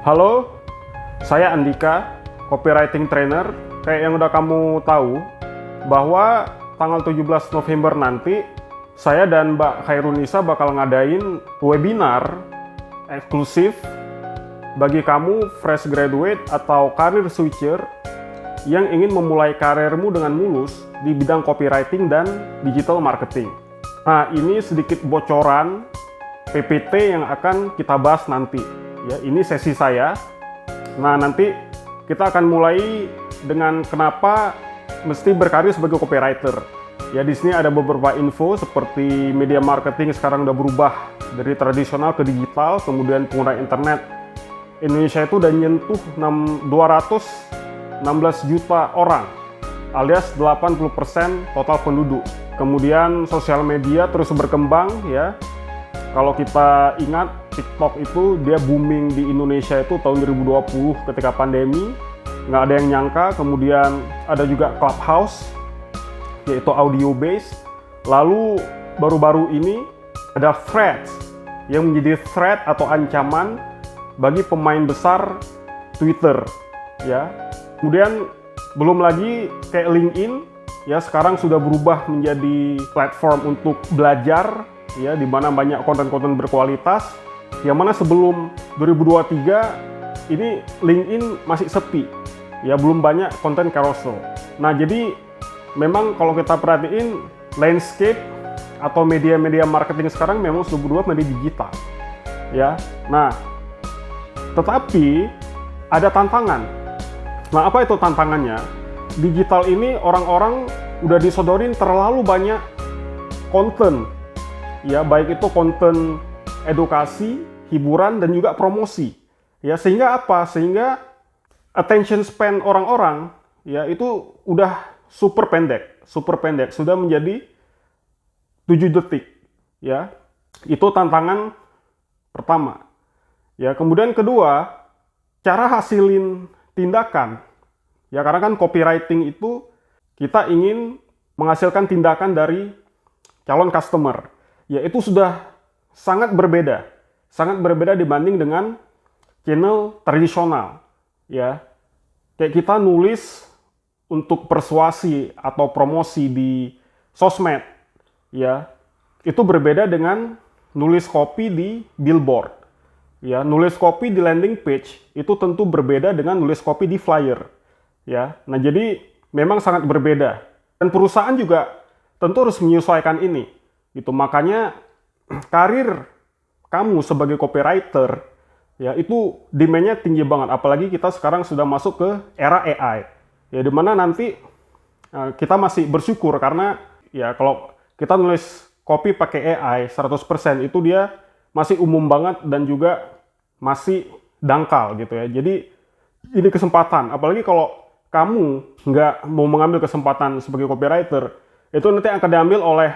Halo, saya Andika, copywriting trainer. Kayak yang udah kamu tahu, bahwa tanggal 17 November nanti, saya dan Mbak Khairunisa bakal ngadain webinar eksklusif bagi kamu fresh graduate atau career switcher yang ingin memulai karirmu dengan mulus di bidang copywriting dan digital marketing. Nah, ini sedikit bocoran PPT yang akan kita bahas nanti. Ya, ini sesi saya. Nah, nanti kita akan mulai dengan kenapa mesti berkarir sebagai copywriter. Ya, di sini ada beberapa info seperti media marketing sekarang udah berubah dari tradisional ke digital, kemudian pengguna internet Indonesia itu udah nyentuh 216 juta orang, alias 80% total penduduk. Kemudian sosial media terus berkembang ya. Kalau kita ingat TikTok itu dia booming di Indonesia itu tahun 2020 ketika pandemi, nggak ada yang nyangka. Kemudian ada juga Clubhouse, yaitu audio based. Lalu baru-baru ini ada Threads yang menjadi threat atau ancaman bagi pemain besar Twitter, ya. Kemudian belum lagi kayak LinkedIn, ya sekarang sudah berubah menjadi platform untuk belajar, ya, di mana banyak konten-konten berkualitas. Yang mana sebelum 2023 ini LinkedIn masih sepi, ya belum banyak konten carousel. Nah, jadi memang kalau kita perhatiin landscape atau media-media marketing sekarang memang sudah berubah menjadi digital, ya. Nah, tetapi ada tantangan. Nah, apa itu tantangannya? Digital ini orang-orang udah disodorin terlalu banyak konten, ya, baik itu konten edukasi, hiburan, dan juga promosi. Ya, sehingga apa? Sehingga attention span orang-orang ya itu udah super pendek, sudah menjadi 7 detik. Ya, itu tantangan pertama. Ya, kemudian kedua, cara hasilin tindakan. Ya, karena kan copywriting itu kita ingin menghasilkan tindakan dari calon customer. Ya, itu sudah sangat berbeda dibanding dengan channel tradisional. Ya, kayak kita nulis untuk persuasi atau promosi di sosmed, ya, itu berbeda dengan nulis copy di billboard. Ya, nulis copy di landing page itu tentu berbeda dengan nulis copy di flyer. Ya, nah jadi memang sangat berbeda. Dan perusahaan juga tentu harus menyesuaikan ini. Gitu, makanya karir kamu sebagai copywriter ya itu demand-nya tinggi banget, apalagi kita sekarang sudah masuk ke era AI. Ya, dimana nanti kita masih bersyukur karena ya kalau kita nulis copy pakai AI 100% itu dia masih umum banget dan juga masih dangkal gitu ya. Jadi ini kesempatan, apalagi kalau kamu nggak mau mengambil kesempatan sebagai copywriter, itu nanti akan diambil oleh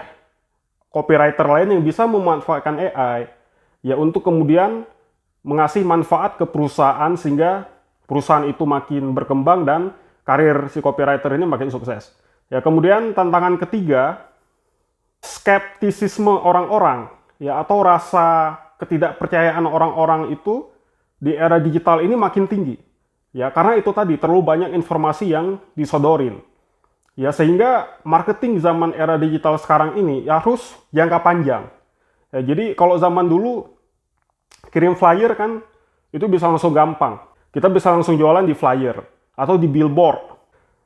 copywriter lain yang bisa memanfaatkan AI ya untuk kemudian mengasih manfaat ke perusahaan sehingga perusahaan itu makin berkembang dan karir si copywriter ini makin sukses. Ya, kemudian tantangan ketiga, skeptisisme orang-orang ya atau rasa ketidakpercayaan orang-orang itu di era digital ini makin tinggi. Ya, karena itu tadi terlalu banyak informasi yang disodorin. Ya, sehingga marketing zaman era digital sekarang ini ya harus jangka panjang. Ya, jadi kalau zaman dulu kirim flyer kan itu bisa langsung gampang. Kita bisa langsung jualan di flyer atau di billboard.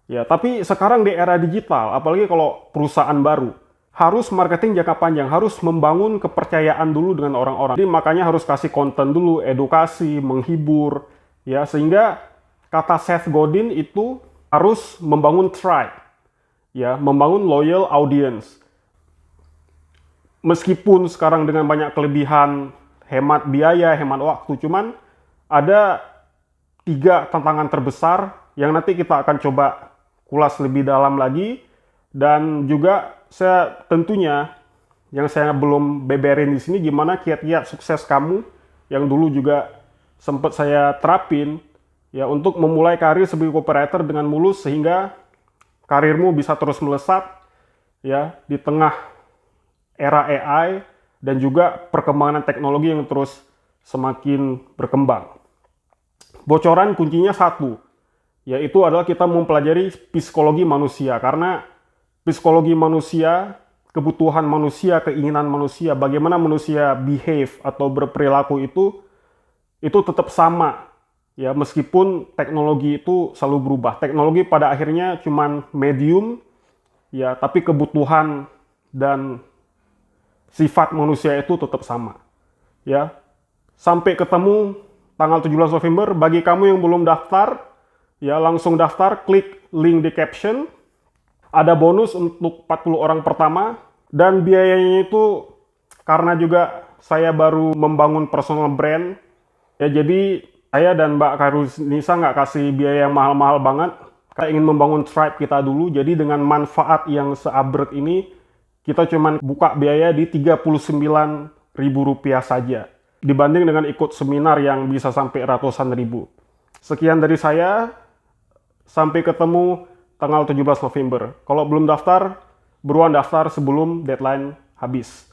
Ya, tapi sekarang di era digital, apalagi kalau perusahaan baru, harus marketing jangka panjang, harus membangun kepercayaan dulu dengan orang-orang. Jadi makanya harus kasih konten dulu, edukasi, menghibur, ya, sehingga kata Seth Godin itu harus membangun tribe. Ya, membangun loyal audience. Meskipun sekarang dengan banyak kelebihan, hemat biaya, hemat waktu, cuman ada 3 tantangan terbesar yang nanti kita akan coba kulas lebih dalam lagi. Dan juga saya tentunya yang saya belum beberin di sini gimana kiat-kiat sukses kamu yang dulu juga sempat saya terapin ya untuk memulai karir sebagai copywriter dengan mulus sehingga karirmu bisa terus melesat ya di tengah era AI dan juga perkembangan teknologi yang terus semakin berkembang. Bocoran kuncinya satu, yaitu adalah kita mempelajari psikologi manusia. Karena psikologi manusia, kebutuhan manusia, keinginan manusia, bagaimana manusia behave atau berperilaku itu tetap sama. Ya, meskipun teknologi itu selalu berubah. Teknologi pada akhirnya cuman medium, ya, tapi kebutuhan dan sifat manusia itu tetap sama. Ya, sampai ketemu tanggal 17 November. Bagi kamu yang belum daftar, ya langsung daftar, klik link di caption. Ada bonus untuk 40 orang pertama, dan biayanya itu karena juga saya baru membangun personal brand, ya jadi saya dan Mbak Kairunisa nggak kasih biaya yang mahal-mahal banget. Kita ingin membangun tribe kita dulu, jadi dengan manfaat yang seabret ini, kita cuman buka biaya di Rp39.000 saja. Dibanding dengan ikut seminar yang bisa sampai ratusan ribu. Sekian dari saya, sampai ketemu tanggal 17 November. Kalau belum daftar, buruan daftar sebelum deadline habis.